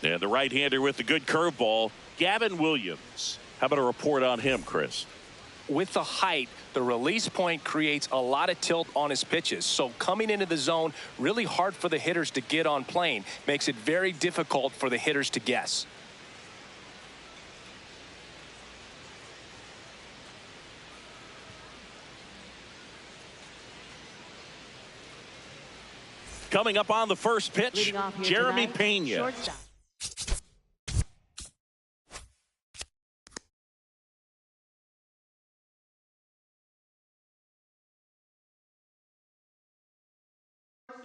And the right-hander with the good curveball, Gavin Williams. How about a report on him, Chris? With the height, the release point creates a lot of tilt on his pitches. So coming into the zone, really hard for the hitters to get on plane. Makes it very difficult for the hitters to guess. Coming up on the first pitch, Jeremy Pena. Shortstop.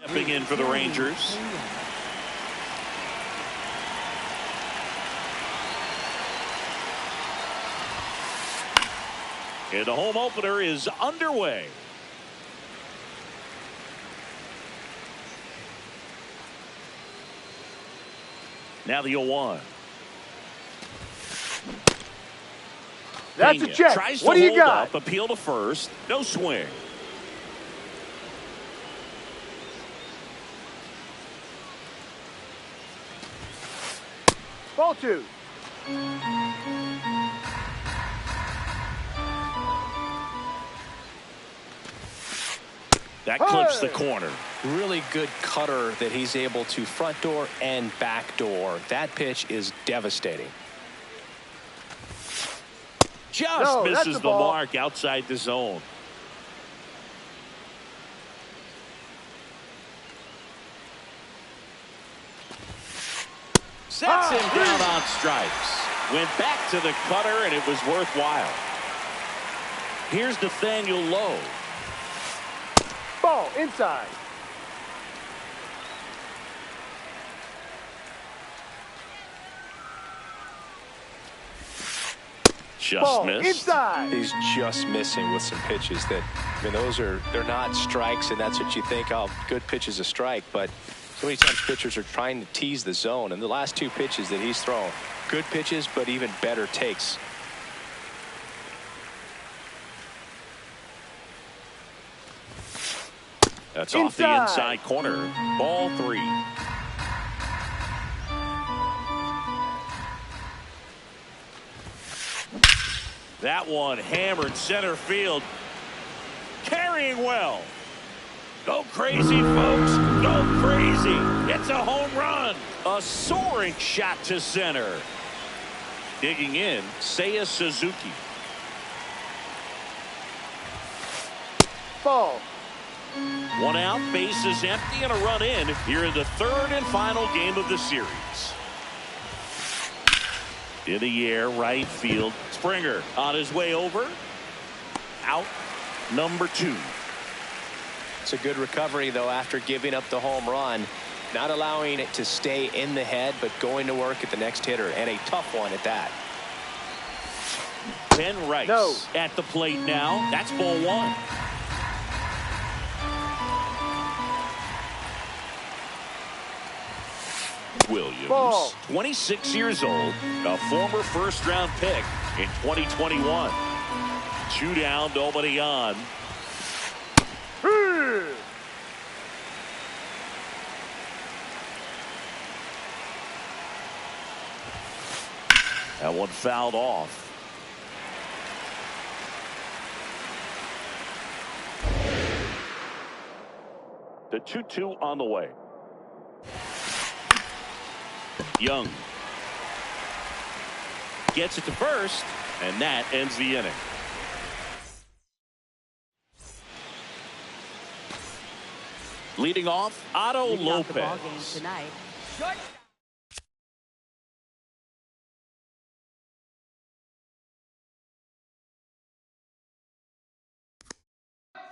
Stepping in for the Rangers. And the home opener is underway. Now the 0-1. That's a check. Tries to what do you hold got? up, appeal to first. No swing. Ball 2. That clips the corner. Really good cutter that he's able to front door and back door. That pitch is devastating. Just misses the the ball. mark outside the zone. Sets him down on strikes. Went back to the cutter, and it was worthwhile. Here's Nathaniel Lowe. Ball inside. Just Ball missed. inside. He's just missing with some pitches that, I mean, they're not strikes, and that's what you think, oh, good pitch is a strike. But so many times pitchers are trying to tease the zone, and the last 2 pitches that he's thrown, good pitches, but even better takes. That's off the inside corner. Ball 3. That one hammered center field. Carrying well. Go crazy, folks. Go crazy. It's a home run. A soaring shot to center. Digging in, Seiya Suzuki. Ball. 1 out, bases empty, and a run in here in the 3rd and final game of the series. In the air, right field. Springer on his way over. Out number 2. It's a good recovery, though, after giving up the home run. Not allowing it to stay in the head, but going to work at the next hitter, and a tough one at that. Ben Rice at the plate now. That's ball 1. Williams, Ball. 26 years old, a former first-round pick in 2021. 2 down, nobody on. That one fouled off. The 2-2 on the way. Young gets it to first, and that ends the inning. Leading off, Otto Lopez. Tonight.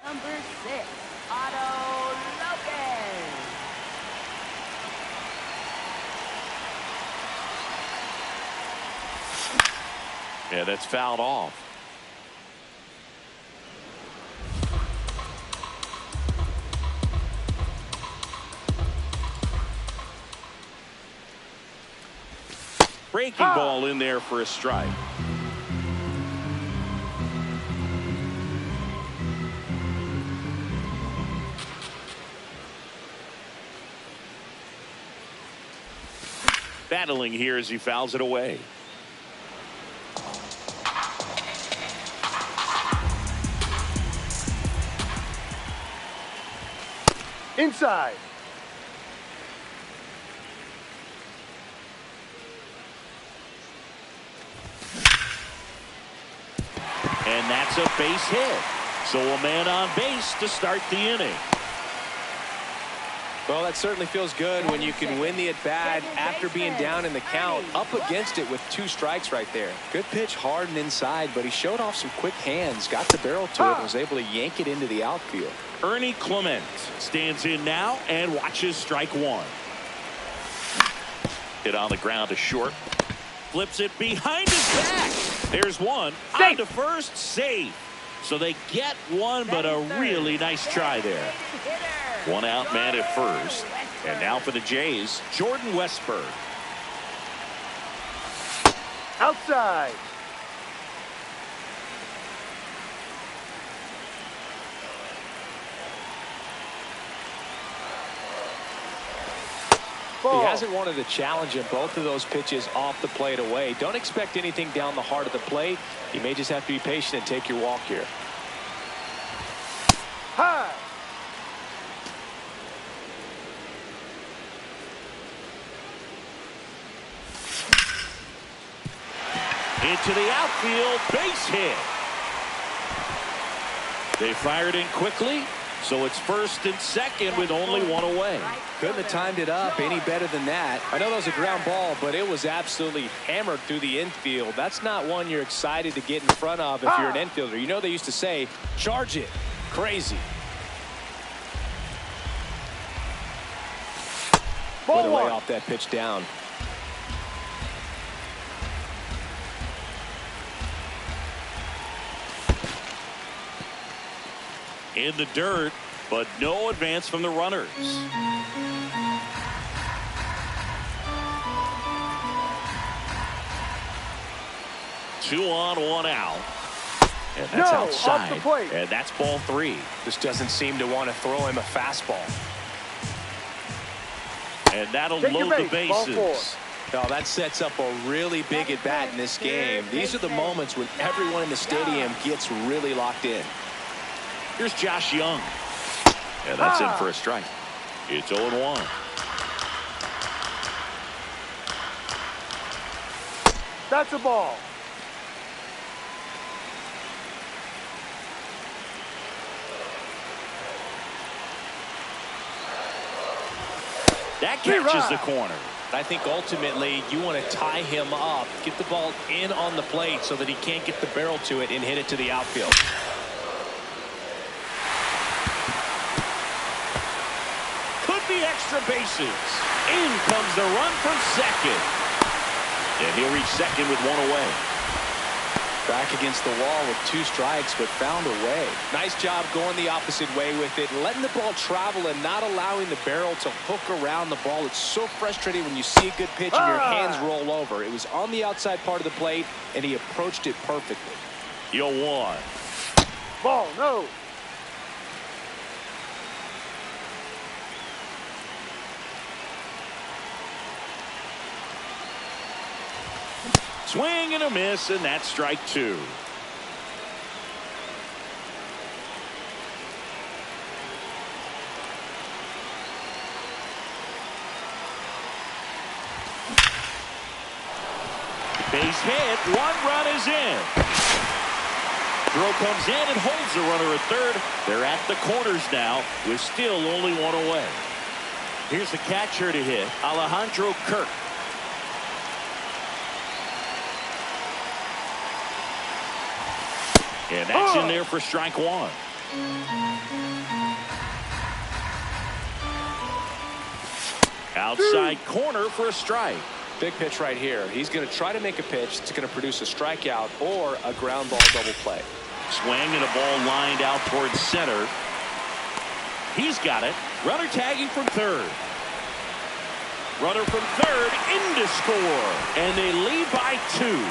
Number 6, Otto Lopez. Yeah, that's fouled off. Breaking ball in there for a strike. Battling here as he fouls it away. Inside. And that's a base hit. So a man on base to start the inning. Well, that certainly feels good when you can win the at-bat after being down in the count, up against it with 2 strikes right there. Good pitch, hard and inside, but he showed off some quick hands, got the barrel to it, and was able to yank it into the outfield. Ernie Clement stands in now and watches strike 1. Hit on the ground to short. Flips it behind his back. There's one. On to first, safe. So they get one, but a really nice try there. 1 out, man at first. And now for the Jays, Jordan Westburg. Outside. He hasn't wanted a challenge in both of those pitches off the plate away. Don't expect anything down the heart of the plate. You may just have to be patient and take your walk here. High. Into the outfield, base hit. They fired in quickly, so it's first and second with only 1 away. Couldn't have timed it up any better than that. I know that was a ground ball, but it was absolutely hammered through the infield. That's not one you're excited to get in front of if you're an infielder. You know they used to say, charge it. Crazy. Way to lay off that pitch down. In the dirt, but no advance from the runners. Two on, 1 out. And that's outside. Off the plate. And that's ball 3. Just doesn't seem to want to throw him a fastball. And that'll load the bases. Now that sets up a really big at bat in this game. These are the moments when everyone in the stadium gets really locked in. Here's Josh Young. And that's in for a strike. It's 0-1. That's a ball. That catches the corner. I think ultimately you want to tie him up, get the ball in on the plate so that he can't get the barrel to it and hit it to the outfield. Could be extra bases. In comes the run from second. And he'll reach second with 1 away. Back against the wall with 2 strikes, but found a way. Nice job going the opposite way with it, letting the ball travel and not allowing the barrel to hook around the ball. It's so frustrating when you see a good pitch and your hands roll over. It was on the outside part of the plate, and he approached it perfectly. 0-1. Ball, no. Swing and a miss, and that's strike 2. Base hit. 1 run is in. Throw comes in and holds the runner at third. They're at the corners now with still only 1 away. Here's the catcher to hit, Alejandro Kirk. And that's in there for strike 1. Outside corner for a strike. Big pitch right here. He's going to try to make a pitch that's going to produce a strikeout or a ground ball double play. Swing and a ball lined out towards center. He's got it. Runner tagging from third. Runner from third in to score. And they lead by 2.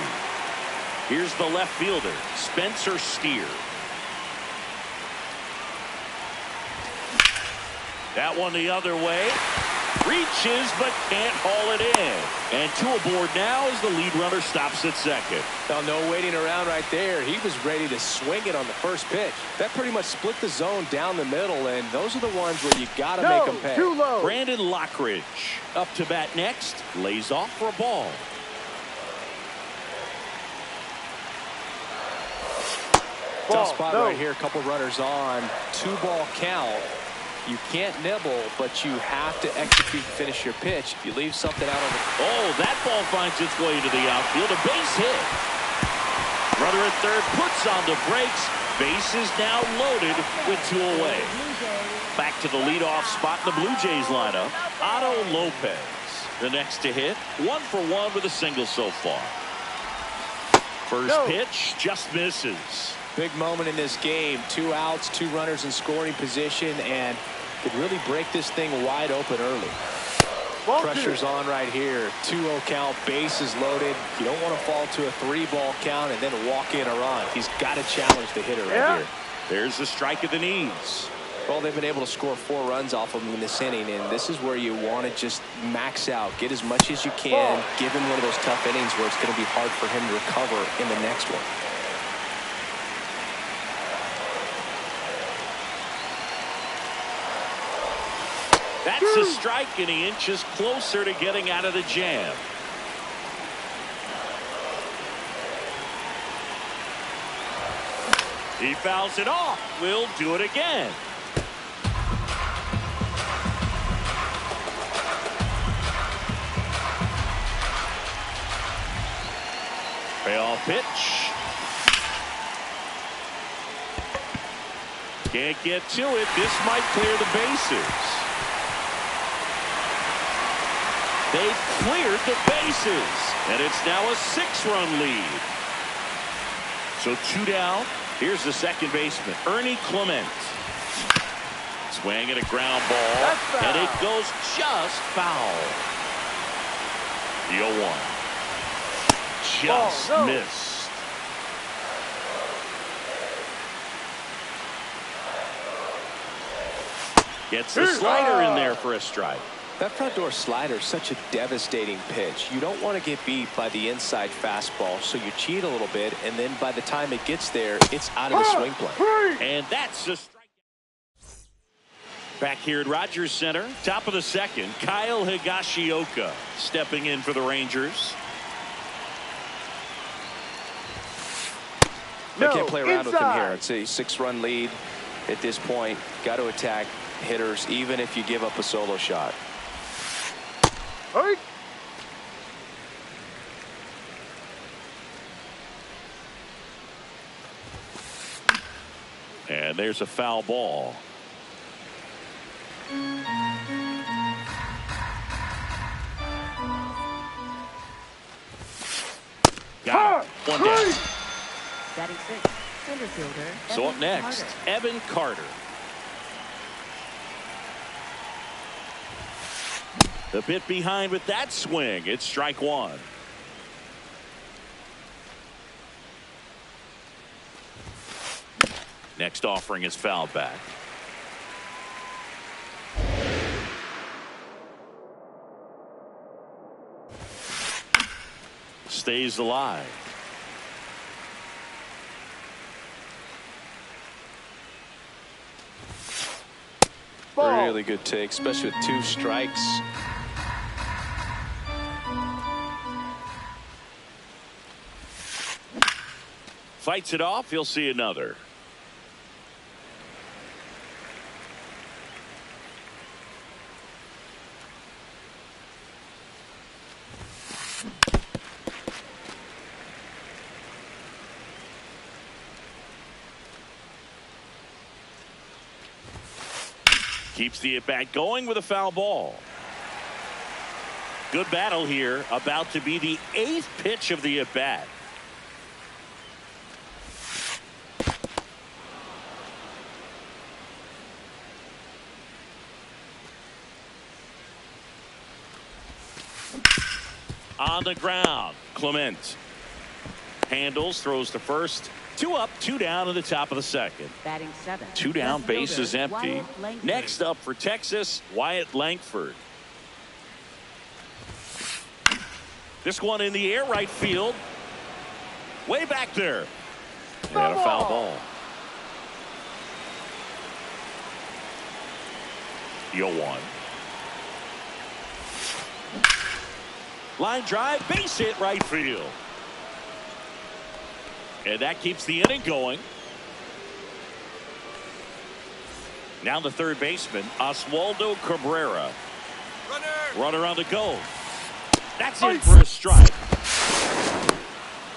Here's the left fielder, Spencer Steer. That one the other way. Reaches but can't haul it in. And to aboard now as the lead runner stops at second. Now, no waiting around right there. He was ready to swing it on the first pitch. That pretty much split the zone down the middle, and those are the ones where you got to make them pay. Too low. Brandon Lockridge up to bat next. Lays off for a ball. Tough spot right here. A couple runners on. 2-ball count. You can't nibble, but you have to execute and finish your pitch. If you leave something out on the... Oh, that ball finds its way into the outfield. A base hit. Runner at third puts on the brakes. Base is now loaded with 2 away. Back to the leadoff spot in the Blue Jays lineup. Otto Lopez, the next to hit. 1 for 1 with a single so far. First pitch just misses. Big moment in this game. 2 outs, 2 runners in scoring position, and could really break this thing wide open early. Pressure's on right here. 2-0 count, bases loaded. You don't want to fall to a 3-ball count and then walk in a run. He's got to challenge the hitter right here. There's the strike at the knees. Well, they've been able to score 4 runs off of him in this inning, and this is where you want to just max out, get as much as you can, give him one of those tough innings where it's going to be hard for him to recover in the next one. That's a strike, and he inches closer to getting out of the jam. He fouls it off. We'll do it again. Payoff pitch. Can't get to it. This might clear the bases. They've cleared the bases, and it's now a 6-run lead. So 2 down. Here's the second baseman, Ernie Clement. Swing at a ground ball, and it goes just foul. The 0-1. Just missed. Gets the slider in there for a strike. That front door slider is such a devastating pitch. You don't want to get beat by the inside fastball, so you cheat a little bit, and then by the time it gets there, it's out of the swing plane. And that's a strike. Back here at Rogers Center, top of the second, Kyle Higashioka stepping in for the Rangers. They can't play around with him here. It's a 6-run lead at this point. Got to attack hitters, even if you give up a solo shot. And there's a foul ball. Got it. 1 down. Batting 6, center fielder. So up Evan next, Carter. Evan Carter. The bit behind with that swing. It's strike 1. Next offering is fouled back. Stays alive. Really good take, especially with 2 strikes. Fights it off. He'll see another. Keeps the at-bat going with a foul ball. Good battle here. About to be the 8th pitch of the at-bat. On the ground, Clement handles, throws to first. 2 up, 2 down in the top of the second. Batting 7. 2 down, Left base fielder, is empty. Wyatt Langford. Next up for Texas, Wyatt Langford. This one in the air, right field. Way back there. And a foul ball. The 0-1. Line drive, base hit, right field. And that keeps the inning going. Now the third baseman, Oswaldo Cabrera. Runner on the go. That's in for a strike.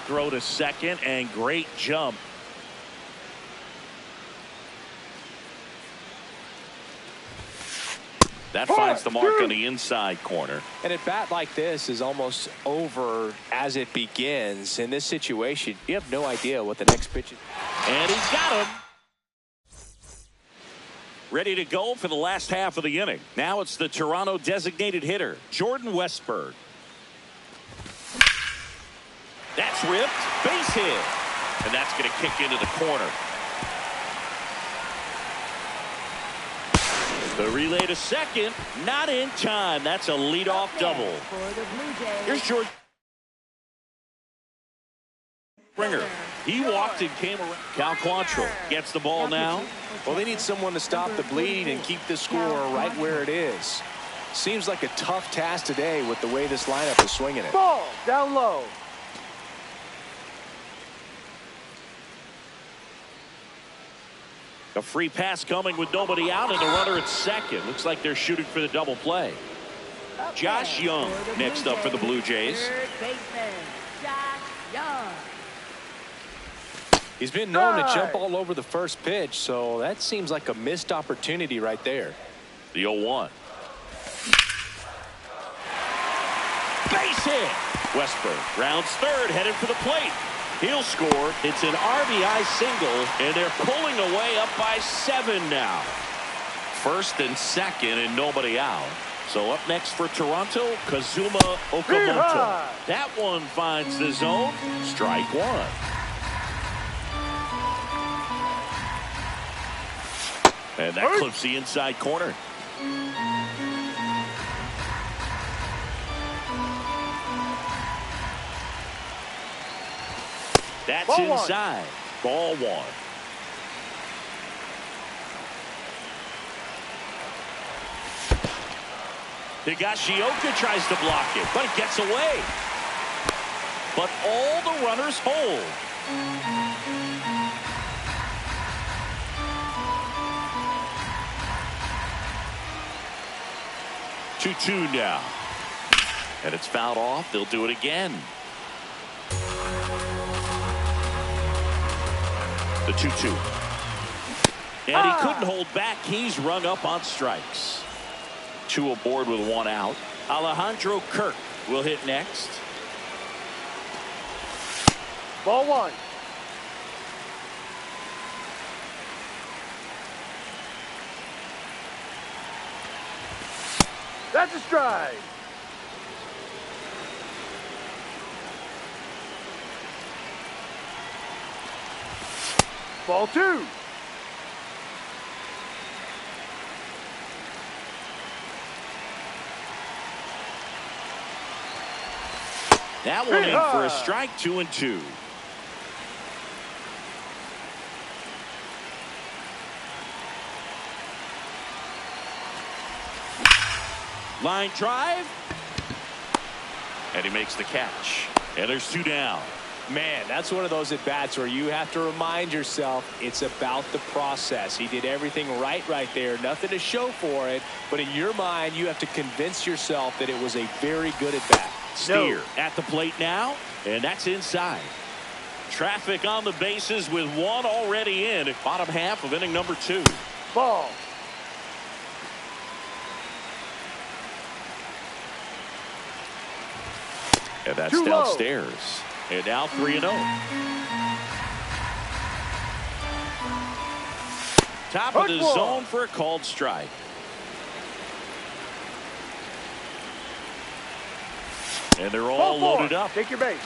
Throw to second, and great jump. That finds the mark on the inside corner. And a bat like this is almost over as it begins. In this situation, you have no idea what the next pitch is. And he's got him. Ready to go for the last half of the inning. Now it's the Toronto designated hitter, Jordan Westburg. That's ripped. Base hit. And that's going to kick into the corner. The relay to second. Not in time. That's a leadoff double. Here's George Springer. He walked and came around. Cal Quantrill gets the ball now. Well, they need someone to stop the bleed and keep the score right where it is. Seems like a tough task today with the way this lineup is swinging it. Ball down low. A free pass coming with nobody out and a runner at second. Looks like they're shooting for the double play. Josh Young next up for the Blue Jays. Third baseman, Josh Young. He's been known to jump all over the first pitch, so that seems like a missed opportunity right there. The 0-1. Base hit. Westburg rounds third, headed for the plate. He'll score. It's an RBI single, and they're pulling away up by 7 now. First and second, and nobody out. So up next for Toronto, Kazuma Okamoto. That one finds the zone. Strike one. And that clips the inside corner. That's Ball inside. Ball one. Higashioka tries to block it, but it gets away. But all the runners hold. Two now. And it's fouled off. They'll do it again. The 2-2. And he couldn't hold back. He's rung up on strikes. 2 aboard with 1 out. Alejandro Kirk will hit next. Ball one. That's a strike. Ball two. That one in for a strike. 2-2. Line drive. And he makes the catch. And there's 2 down. Man, that's one of those at-bats where you have to remind yourself it's about the process. He did everything right there. Nothing to show for it. But in your mind, you have to convince yourself that it was a very good at-bat. Steer at the plate now. And that's inside. Traffic on the bases with 1 already in at bottom half of inning number 2. Ball. And that's downstairs. And now 3-0. Top of the zone for a called strike. And they're all loaded up. Take your base.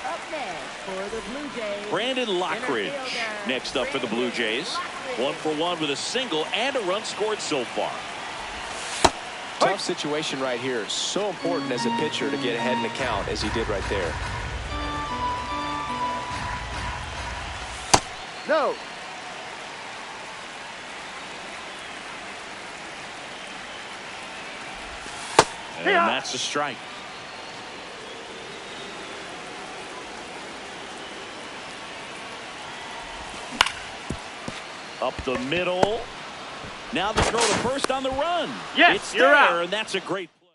Up next for the Blue Jays, Brandon Lockridge next up for the Blue Jays. 1 for 1 with a single and a run scored so far. Tough situation right here. So important as a pitcher to get ahead in the count as he did right there. No. And that's a strike. Up the middle. Now the throw to first on the run. Yes, it's you're there, out. and that's a great play.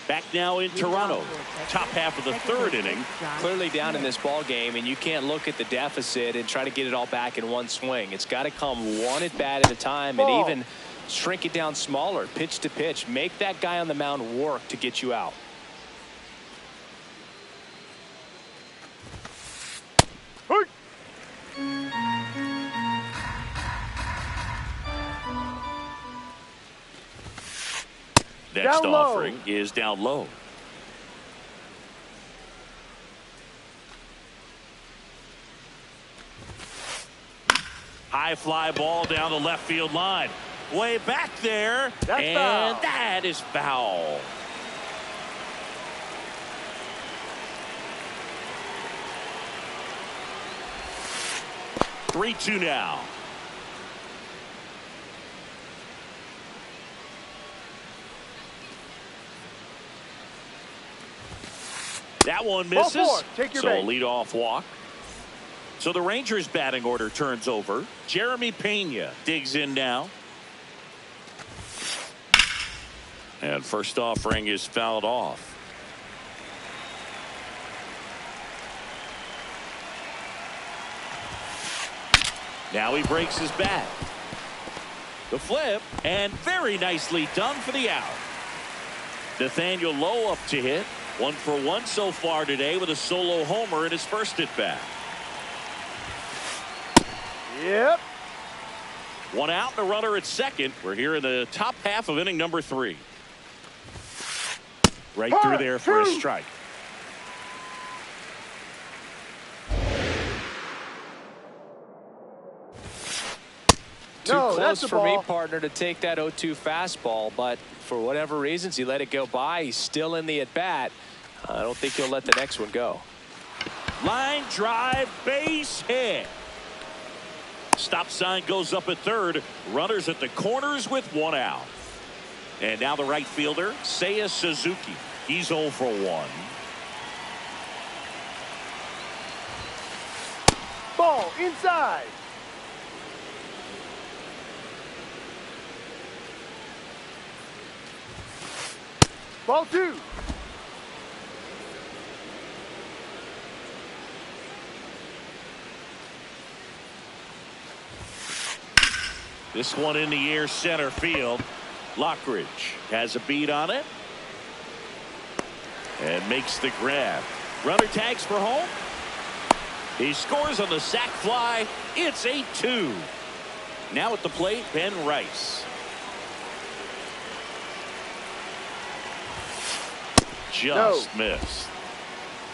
Back now in Toronto. Top half of the third inning. Clearly down in this ball game, and you can't look at the deficit and try to get it all back in one swing. It's got to come one at bat at a time, and even shrink it down smaller, pitch to pitch. Make that guy on the mound work to get you out. Next Down offering low. is down low. High fly ball down the left field line. Way back there. That's and foul. that is foul. Three-two now. That one misses. Ball four. Take your so base. leadoff walk. So the Rangers batting order turns over. Jeremy Pena digs in now. And first offering is fouled off. Now he breaks his bat. The flip, and very nicely done for the out. Nathaniel Lowe up to hit. 1 for 1 so far today with a solo homer in his first at bat. Yep. One out and a runner at second. We're here in the top half of inning number 3. Right through there for a strike. Too No, close that's a for me, ball. partner, to take that 0-2 fastball, but for whatever reasons, he let it go by. He's still in the at-bat. I don't think he'll let the next one go. Line drive, base hit. Stop sign goes up at third. Runners at the corners with 1 out. And now the right fielder, Seiya Suzuki. He's 0 for 1. Ball inside. Ball 2. This one in the air center field. Lockridge has a beat on it. And makes the grab. Runner tags for home. He scores on the sac fly. It's 8-2. Now at the plate, Ben Rice. Just missed.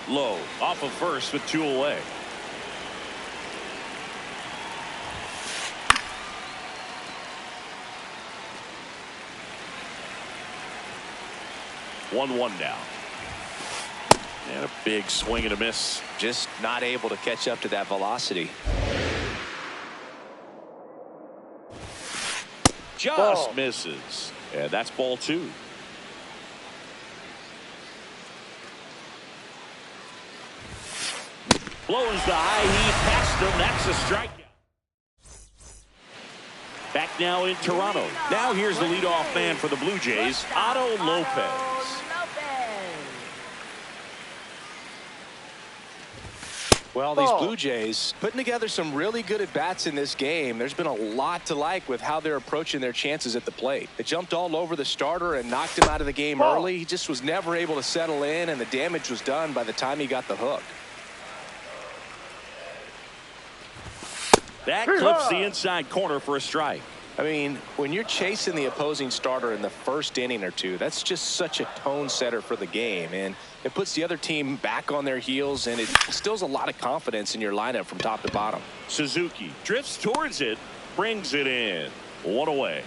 Low off of first with 2 away. One now. And a big swing and a miss. Just not able to catch up to that velocity. Just Ball. misses. And that's ball 2. Blows the high heat past him. That's a strikeout. Back now in Toronto. Now here's the leadoff man for the Blue Jays, Otto Lopez. Well, these Blue Jays putting together some really good at-bats in this game. There's been a lot to like with how they're approaching their chances at the plate. They jumped all over the starter and knocked him out of the game early. He just was never able to settle in, and the damage was done by the time he got the hook. That clips the inside corner for a strike. I mean, when you're chasing the opposing starter in the first inning or two, that's just such a tone setter for the game, and it puts the other team back on their heels, and it instills a lot of confidence in your lineup from top to bottom. Suzuki drifts towards it, brings it in. 1 away.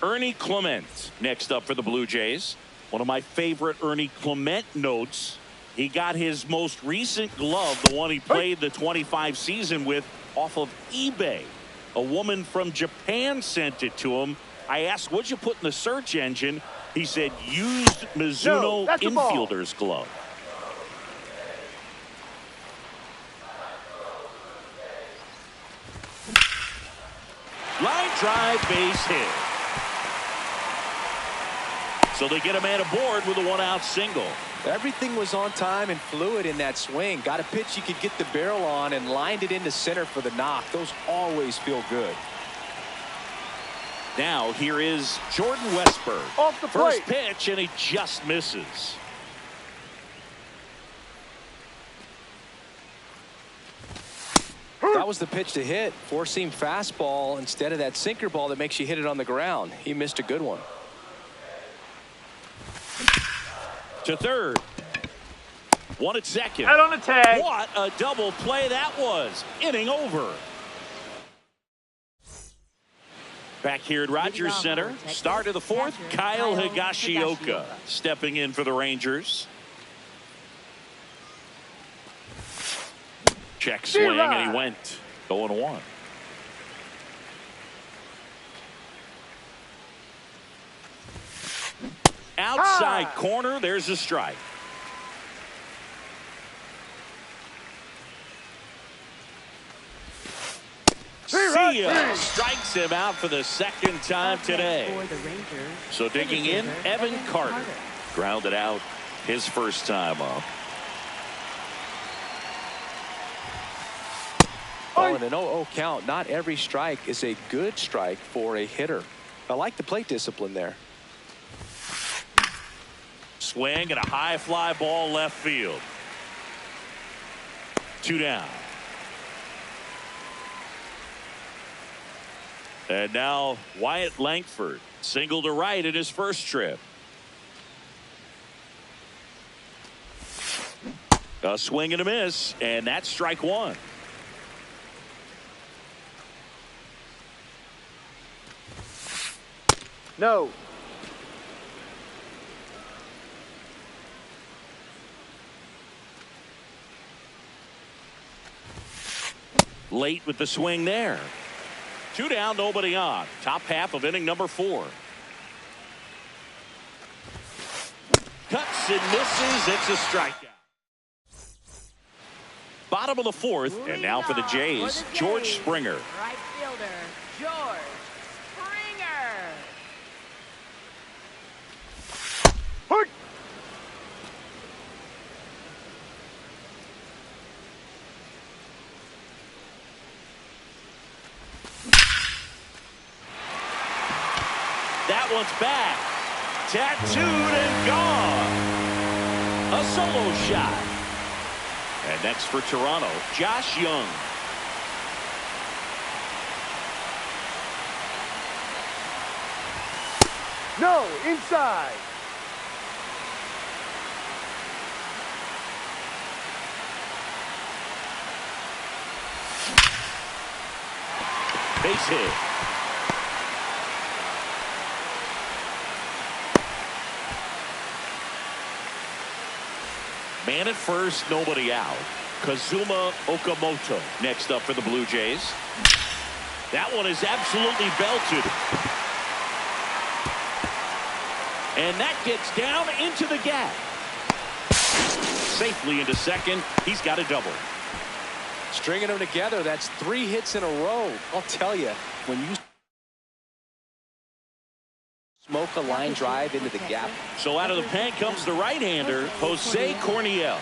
Ernie Clement next up for the Blue Jays. One of my favorite Ernie Clement notes. He got his most recent glove, the one he played the 25 season with, off of eBay. A woman from Japan sent it to him. I asked, what'd you put in the search engine? He said, used Mizuno infielder's glove. Line drive, base hit. So they get a man aboard with a one-out single. Everything was on time and fluid in that swing. Got a pitch you could get the barrel on and lined it into center for the knock. Those always feel good. Now here is Jordan Westburg. Off the First plate. pitch, and he just misses. That was the pitch to hit. Four-seam fastball instead of that sinker ball that makes you hit it on the ground. He missed a good one. To third. One at second. Out on the tag. What a double play that was. Inning over. Back here at Rogers Center. Start of the fourth. Kyle Higashioka stepping in for the Rangers. Check swing, and he went 0-1. Outside corner, there's a strike. Sia strikes him out for the second time today. So digging in, Evan Carter. Grounded out his first time up. Oh, in an 0-0 count, not every strike is a good strike for a hitter. I like the plate discipline there. Swing and a high fly ball left field. 2 down. And now Wyatt Langford, single to right in his first trip. A swing and a miss, and that's strike one. No. Late with the swing there. 2 down, nobody on. Top half of inning number 4. Cuts and misses. It's a strikeout. Bottom of the 4th, and now for the Jays, George Springer. Right fielder, George Springer. Hurt. That one's back. Tattooed and gone. A solo shot. And next for Toronto, Josh Young. No. Inside. Base hit. Man at first, nobody out. Kazuma Okamoto next up for the Blue Jays. That one is absolutely belted. And that gets down into the gap. Safely into second. He's got a double. Stringing them together, that's 3 hits in a row. I'll tell you, when you smoke a line drive into the gap. So out of the pen comes the right-hander, Jose Corniel.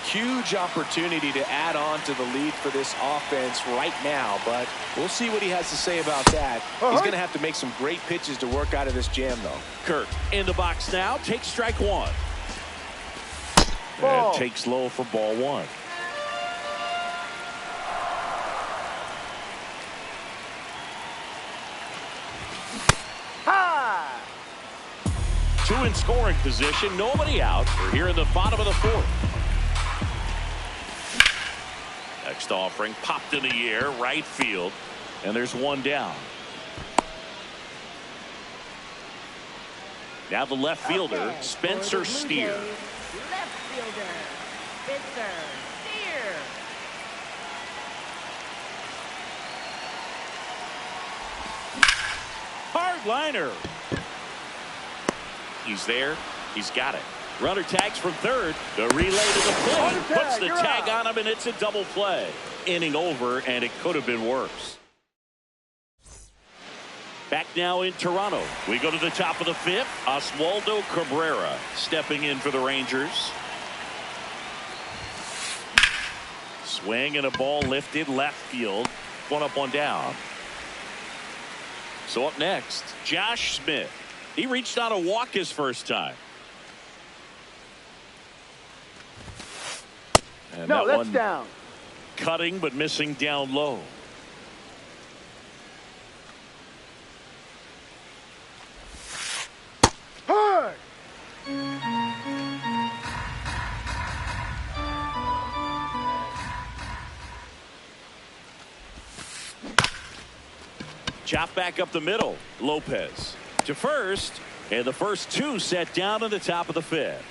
Huge opportunity to add on to the lead for this offense right now, but we'll see what he has to say about that. He's going to have to make some great pitches to work out of this jam, though. Kirk in the box now, takes strike one. Ball. And takes low for ball one. High. 2 in scoring position, nobody out. We're here in the bottom of the 4th. Next offering popped in the air, right field, and there's 1 down. Now the left fielder, Up next Spencer for the Blue Steer. Jays, left fielder, Spencer Steer. Hard liner. He's there. He's got it. Runner tags from third. The relay to the plate. Puts the tag on him, and it's a double play. Inning over, and it could have been worse. Back now in Toronto. We go to the top of the fifth. Oswaldo Cabrera stepping in for the Rangers. Swing and a ball lifted left field. One up, one down. So up next, Josh Smith. He reached on a walk his first time. And No, that that's one down. cutting but missing down low. Hard. Chop back up the middle. Lopez to first, and the first two set down in the top of the fifth.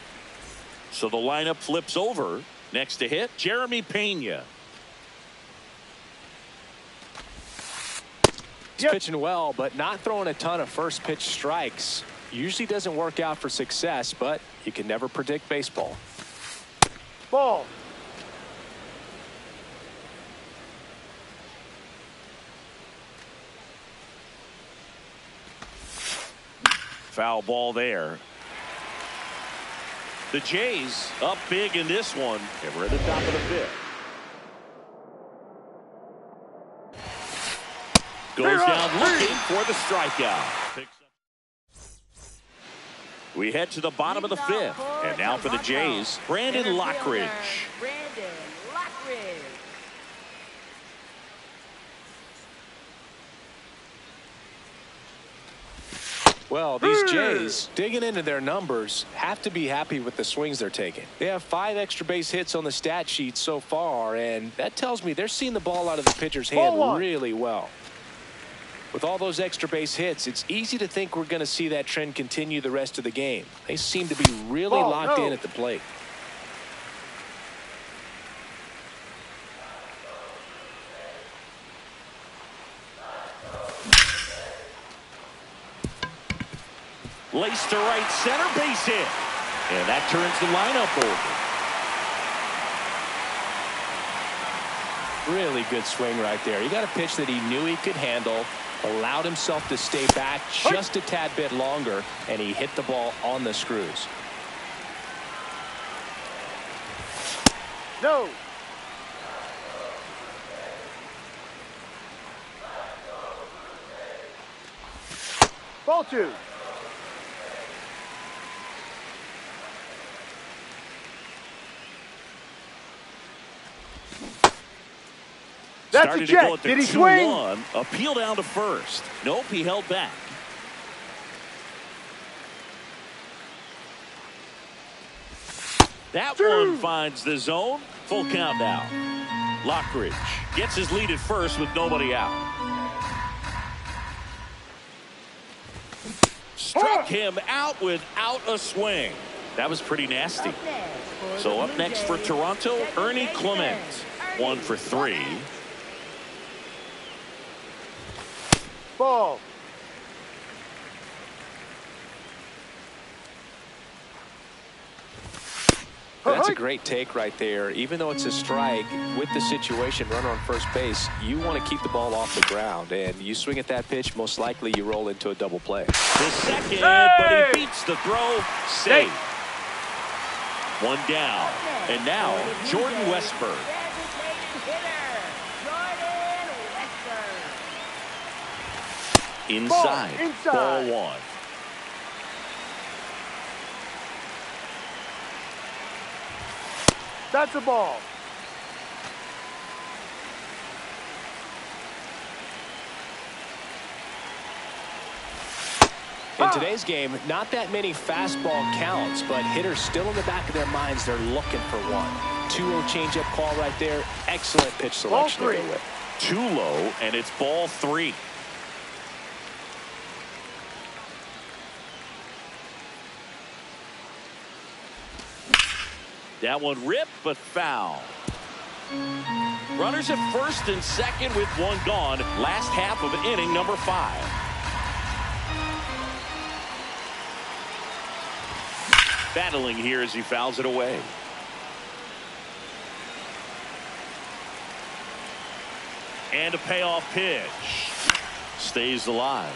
So the lineup flips over. Next to hit, Jeremy Pena. He's pitching well, but not throwing a ton of first pitch strikes. Usually doesn't work out for success, but you can never predict baseball. Ball. Foul ball there. The Jays up big in this one, and we're at the top of the fifth. Goes down looking for the strikeout. We head to the bottom of the fifth, and now for the Jays, Brandon Lockridge. Brandon Lockridge. Well, these Jays, digging into their numbers, have to be happy with the swings they're taking. They have 5 extra base hits on the stat sheet so far, and that tells me they're seeing the ball out of the pitcher's hand really well. With all those extra base hits, it's easy to think we're going to see that trend continue the rest of the game. They seem to be really locked in at the plate. Laced to right center, base hit. And that turns the lineup over. Really good swing right there. He got a pitch that he knew he could handle, allowed himself to stay back just a tad bit longer, and he hit the ball on the screws. No. Ball 2. That's Started a to go check. at the Did he swing? 2-1. Appeal down to first. Nope, he held back. That one finds the zone. Full count now. Lockridge gets his lead at first with nobody out. Struck him out without a swing. That was pretty nasty. So up next for Toronto, Ernie Clement. 1 for 3. Ball. That's a great take right there. Even though it's a strike, with the situation, runner on first base, you want to keep the ball off the ground. And you swing at that pitch, most likely you roll into a double play. The second, but he beats the throw. Safe. 1 down. And now, Jordan Westburg. Inside. Ball 1. That's a ball. In today's game, not that many fastball counts, but hitters still in the back of their minds, they're looking for one. 2-0 changeup call right there. Excellent pitch selection to go with. Too low, and it's ball 3. That one ripped, but foul. Runners at first and second with one gone. Last half of inning number 5. Battling here as he fouls it away. And a payoff pitch. Stays alive.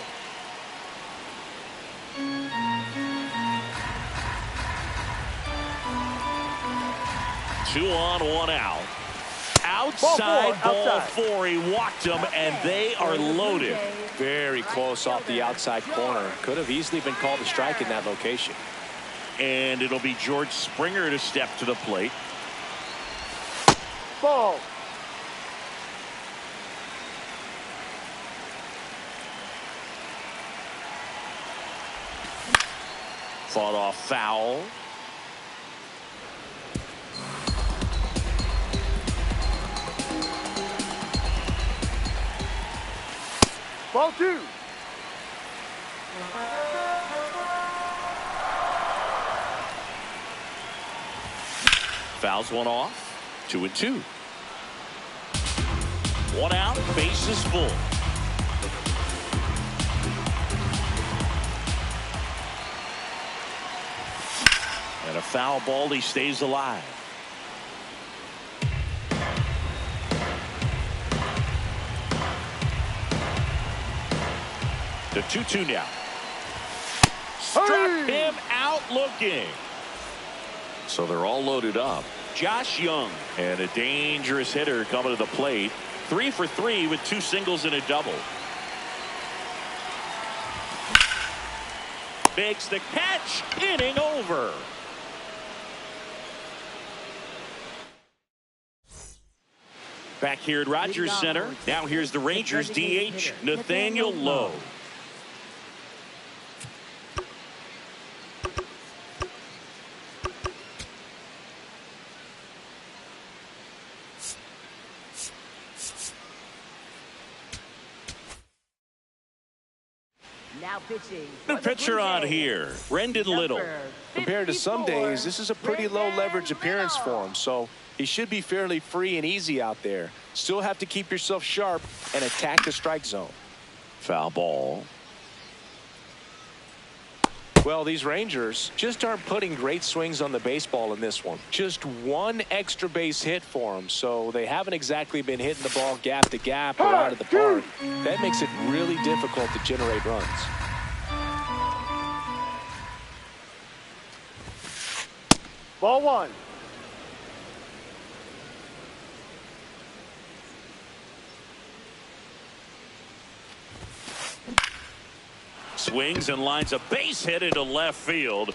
2 on, 1 out. Outside ball 4. He walked them, and they are loaded. Very close off the outside corner. Could have easily been called a strike in that location. And it'll be George Springer to step to the plate. Ball. Fought off foul. Ball 2. Fouls one off. 2-2. 1 out. Bases full. And a foul ball. He stays alive. The 2-2 now. Struck him out looking. So they're all loaded up. Josh Young, and a dangerous hitter coming to the plate. 3 for 3 with 2 singles and a double. Makes the catch. Inning over. Back here at Rogers Center. Now here's the Rangers DH, Nathaniel Lowe. Now pitching. The pitcher on here, Brendan Little. Compared to some days, this is a pretty low leverage appearance for him, so he should be fairly free and easy out there. Still have to keep yourself sharp and attack the strike zone. Foul ball. Well, these Rangers just aren't putting great swings on the baseball in this one. Just 1 extra base hit for them, so they haven't exactly been hitting the ball gap to gap or out of the park. That makes it really difficult to generate runs. Ball 1. Swings and lines a base hit into left field.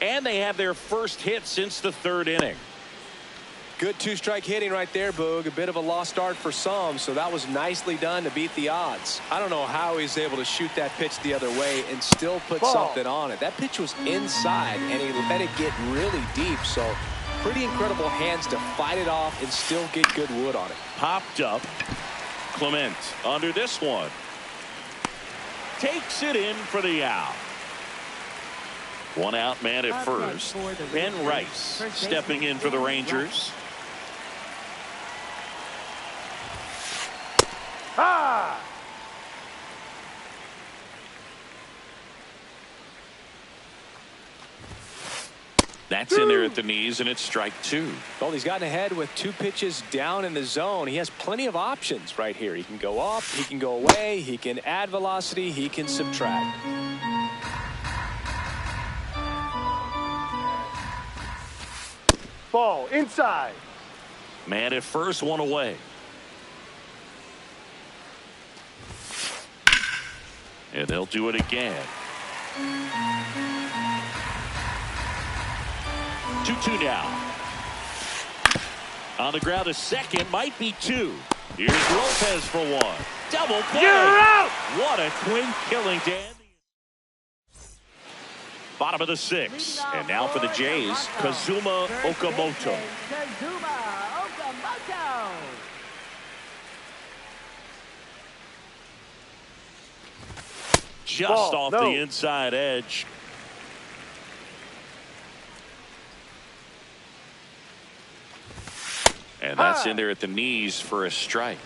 And they have their first hit since the 3rd inning. Good 2-strike hitting right there, Boog. A bit of a lost start for some, so that was nicely done to beat the odds. I don't know how he's able to shoot that pitch the other way and still put something on it. That pitch was inside, and he let it get really deep, so pretty incredible hands to fight it off and still get good wood on it. Popped up. Clement under this one. Takes it in for the out. 1 out man at first. Ben Rice stepping in for the Rangers. Ah! That's in there at the knees, and it's strike 2. Well, he's gotten ahead with 2 pitches down in the zone. He has plenty of options right here. He can go up, he can go away, he can add velocity, he can subtract. Ball inside. Man at first, 1 away. And they'll do it again. 2-2 now. On the ground, a second, might be 2. Here's Lopez for 1. Double play. You're out! What a twin killing, Dan. Bottom of the 6th. And now for the Jays, Kazuma Okamoto. Kazuma Okamoto. Just Ball, off no. the inside edge. And that's in there at the knees for a strike.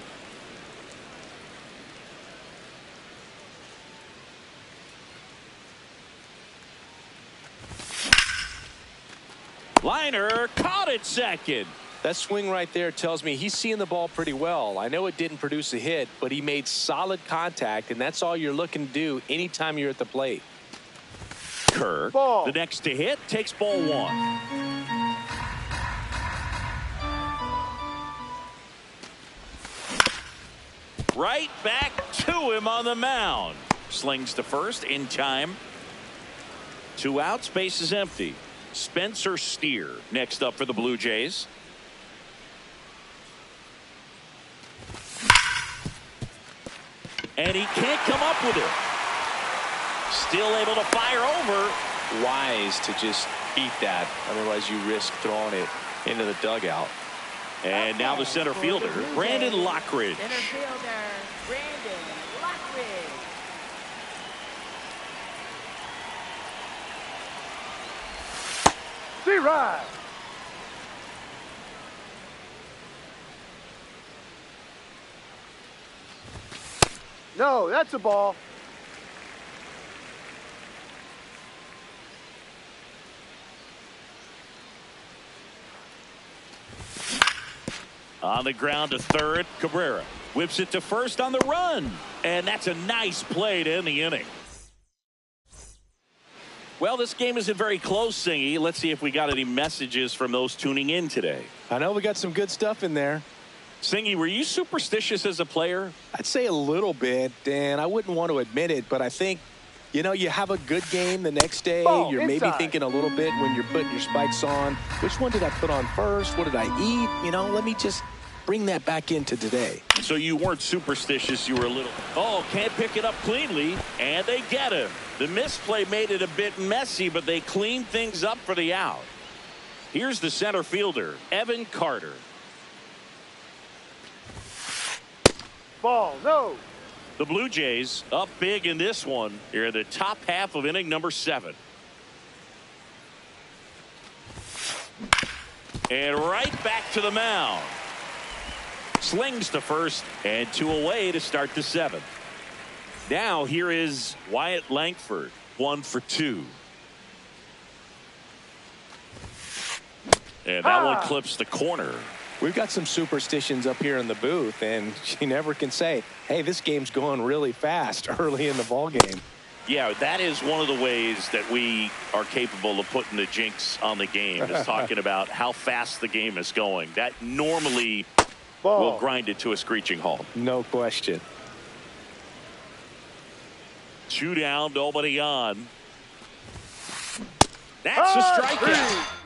Liner caught it second. That swing right there tells me he's seeing the ball pretty well. I know it didn't produce a hit, but he made solid contact, and that's all you're looking to do anytime you're at the plate. Kirk, Ball. the next to hit, takes ball one. Right back to him on the mound. Slings to first in time. 2 outs, base is empty. Spencer Steer next up for the Blue Jays. And he can't come up with it. Still able to fire over. Wise to just eat that. Otherwise, you risk throwing it into the dugout. And now the center fielder, Brandon Lockridge. Center fielder, Brandon Lockridge. C-Ride. No, that's a ball. On the ground to third, Cabrera whips it to first on the run. And that's a nice play to end the inning. Well, this game isn't very close, Singy. Let's see if we got any messages from those tuning in today. I know we got some good stuff in there. Singy, were you superstitious as a player? I'd say a little bit, and I wouldn't want to admit it, but I think, you know, you have a good game the next day. Ball, you're maybe inside. thinking a little bit when you're putting your spikes on. Which one did I put on first? What did I eat? You know, let me just bring that back into today. So you weren't superstitious, you were a little. Oh, can't pick it up cleanly, and they get him. The misplay made it a bit messy, but they cleaned things up for the out. Here's the center fielder, Evan Carter. Ball, no. The Blue Jays up big in this one. Here in the top half of inning number 7. And right back to the mound. Slings to first and 2 away to start the 7th. Now here is Wyatt Langford, 1 for 2. And that one clips the corner. We've got some superstitions up here in the booth, and you never can say, hey, this game's going really fast early in the ball game. Yeah, that is one of the ways that we are capable of putting the jinx on the game, is talking about how fast the game is going. That normally Ball. will grind it to a screeching halt. No question. 2 down, nobody on. That's a strikeout.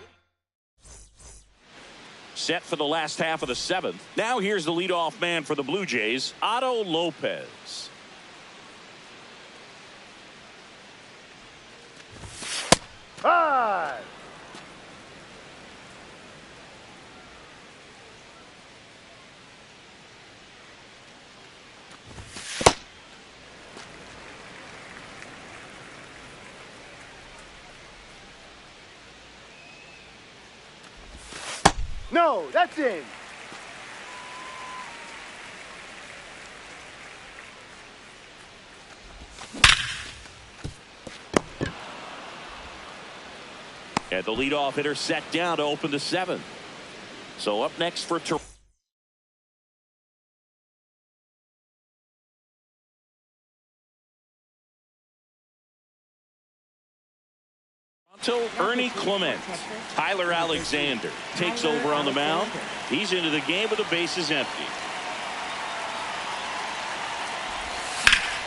Set for the last half of the 7th. Now here's the leadoff man for the Blue Jays, Otto Lopez. High. No, that's in. And the leadoff hitter set down to open the 7th. So up next for Toronto. Ernie Clement. Tyler Alexander takes over on the mound. He's into the game with the bases empty.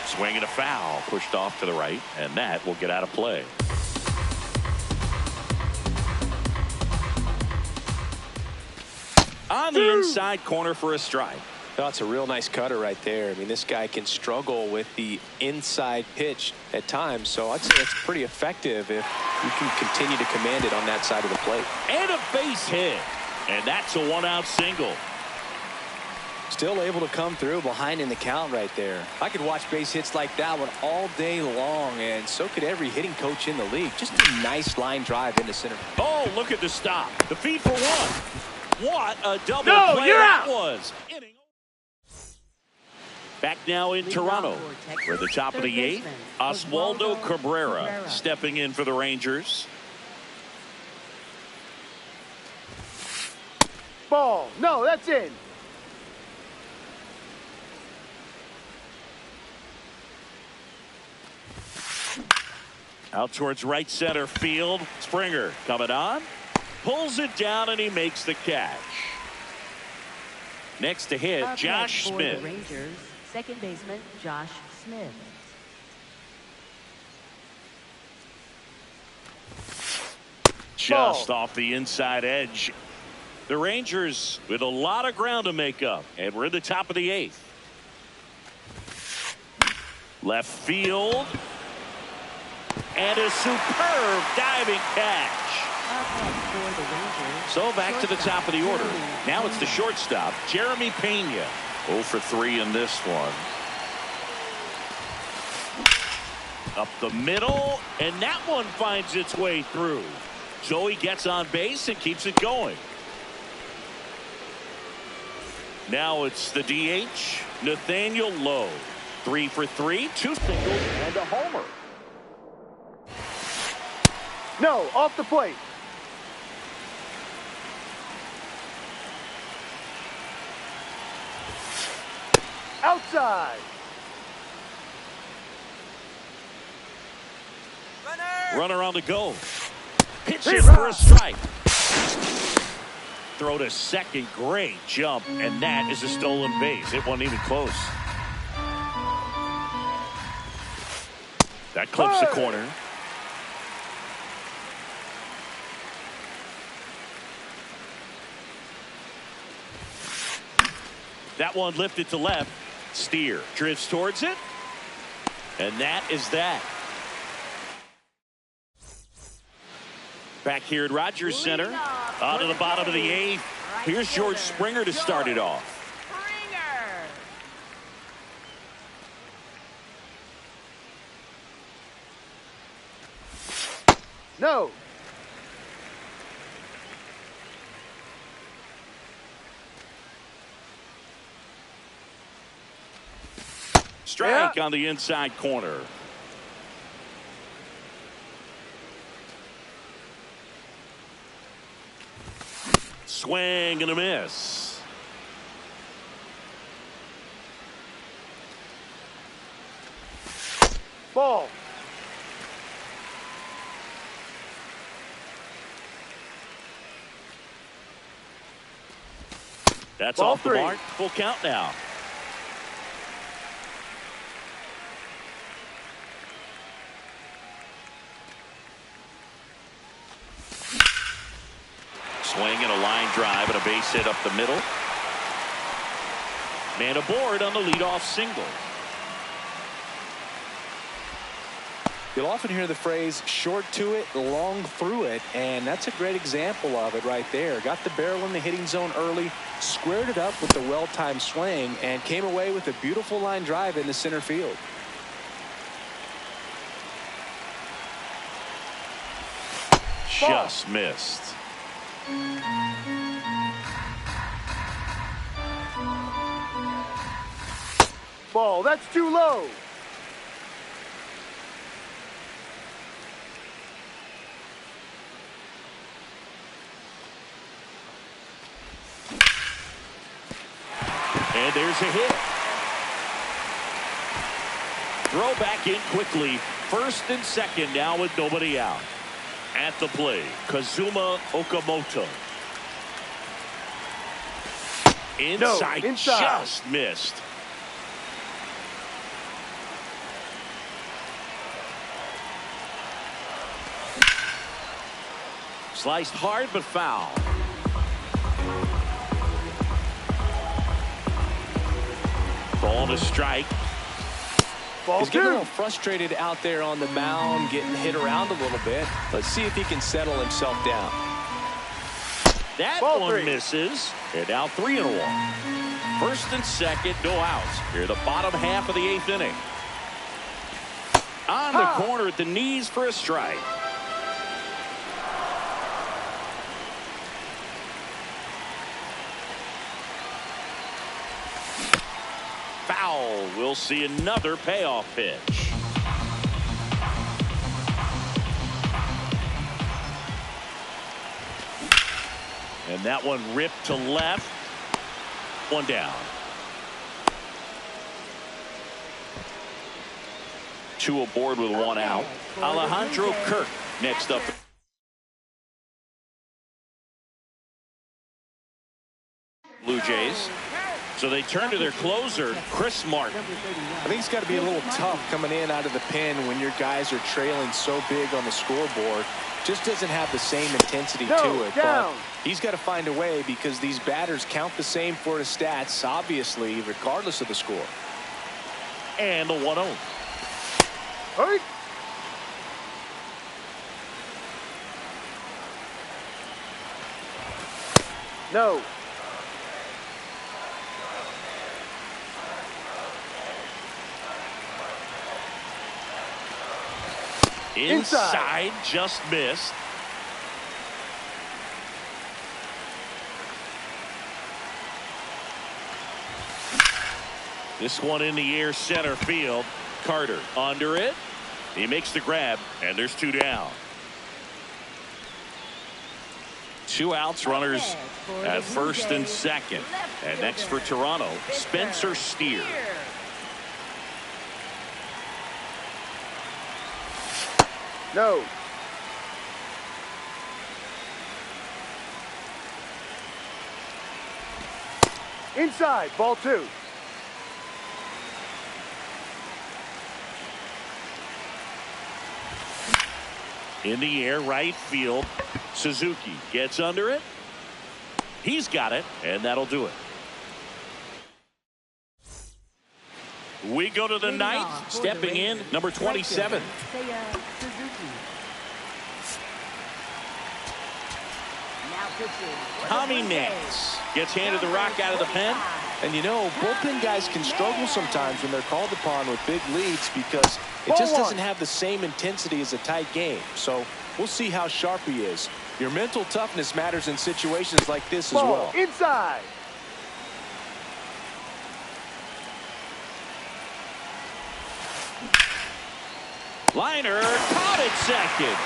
Swing and a foul, pushed off to the right, and that will get out of play. On the inside corner for a strike. That's a real nice cutter right there. I mean, this guy can struggle with the inside pitch at times, so I'd say it's pretty effective if you can continue to command it on that side of the plate. And a base hit, and that's a 1-out single. Still able to come through behind in the count right there. I could watch base hits like that one all day long, and so could every hitting coach in the league. Just a nice line drive into center. Oh, look at the stop. The feed for 1. What a double No, play you're that out. was. Back now in Toronto. For the top of the eighth, Oswaldo Cabrera stepping in for the Rangers. Ball. No, that's in. Out towards right center field. Springer coming on. Pulls it down and he makes the catch. Next to hit, Up Josh next for Smith. the Rangers, second baseman Josh Smith. Just Ball. off the inside edge. The Rangers with a lot of ground to make up. And we're in the top of the eighth. Left field. And a superb diving catch. Up next for the Rangers. So back to the top of the order. Jeremy Now it's the Pena. shortstop, Jeremy Pena. 0 for 3 in this one. Up the middle, and that one finds its way through. So he gets on base and keeps it going. Now it's the DH, Nathaniel Lowe. 3 for 3, 2 singles, and a homer. No, off the plate. Outside. Runner on the go. Pitches for a strike. Throw to second. Great jump. And that is a stolen base. It wasn't even close. That clips the corner. That one lifted to left. Steer drifts towards it. And that is that. Back here at Rogers Center. Out of the bottom of the eighth. Here's George Springer to start it off. Springer. No. Strike Yeah. on the inside corner. Swing and a miss. Ball. That's Ball off the 3. mark. Full count now. Swing and a line drive and a base hit up the middle. Man aboard on the leadoff single. You'll often hear the phrase short to it, long through it, and that's a great example of it right there. Got the barrel in the hitting zone early, squared it up with the well-timed swing, and came away with a beautiful line drive in the center field. Just missed. Ball. That's too low. And there's a hit. Throw back in quickly. First and second now with nobody out. At the plate, Kazuma Okamoto. Inside, inside. just missed. Sliced hard but foul. Ball to strike. Ball He's getting a 2. little frustrated out there on the mound, getting hit around a little bit. Let's see if he can settle himself down. That Ball one 3. misses. They're now 3-1. First and second, no outs. Here the bottom half of the eighth inning. On the corner at the knees for a strike. foul. We'll see another payoff pitch. And that one ripped to left. One down. 2 aboard with 1 out. Alejandro Kirk next up. Blue Jays. So they turn to their closer, Chris Martin. I think it's got to be a little tough coming in out of the pen when your guys are trailing so big on the scoreboard. Just doesn't have the same intensity to it. Down. But he's got to find a way because these batters count the same for his stats, obviously, regardless of the score. And the 1-0. Hurry. No. Inside, just missed. This one in the air, center field. Carter under it. He makes the grab, and there's 2 down. 2 outs, runners at first and second. And next for Toronto, Spencer Steer. No. Inside, ball 2. In the air, right field. Suzuki gets under it. He's got it, and that'll do it. We go to the ninth. Stepping in, number 27. Tommy Nance gets handed the rock out of the pen. And you know, bullpen guys can struggle sometimes when they're called upon with big leads because it just doesn't have the same intensity as a tight game. So we'll see how sharp he is. Your mental toughness matters in situations like this as well. Inside. Liner caught at second.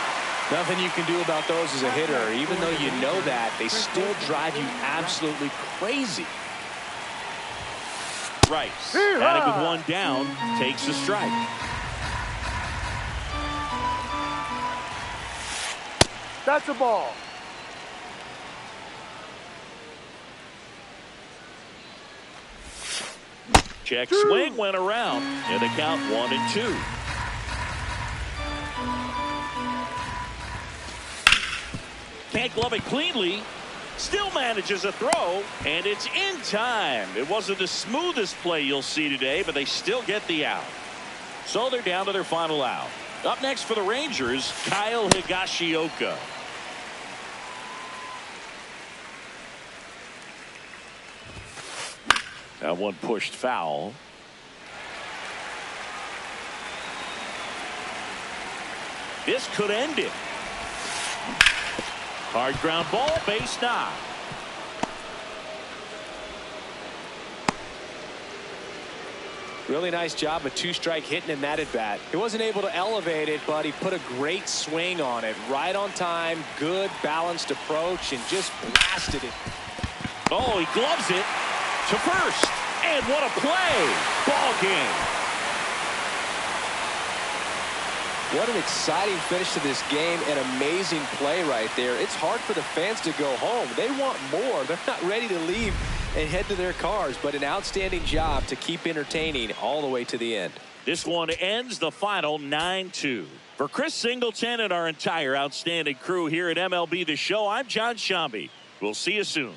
Nothing you can do about those as a hitter. Even though you know that, they still drive you absolutely crazy. Rice, adding with 1 down, takes the strike. That's a ball. Check swing went around, and the count 1-2. Can't glove it cleanly. Still manages a throw, and it's in time. It wasn't the smoothest play you'll see today, but they still get the out. So they're down to their final out. Up next for the Rangers, Kyle Higashioka. That one pushed foul. This could end it. Hard ground ball, base knock. Really nice job of 2-strike hitting in that at bat. He wasn't able to elevate it, but he put a great swing on it. Right on time, good balanced approach, and just blasted it. Oh, he gloves it to first. And what a play. Ball game. What an exciting finish to this game. An amazing play right there. It's hard for the fans to go home. They want more. They're not ready to leave and head to their cars, but an outstanding job to keep entertaining all the way to the end. This one ends the final 9-2. For Chris Singleton and our entire outstanding crew here at MLB The Show, I'm John Shambi. We'll see you soon.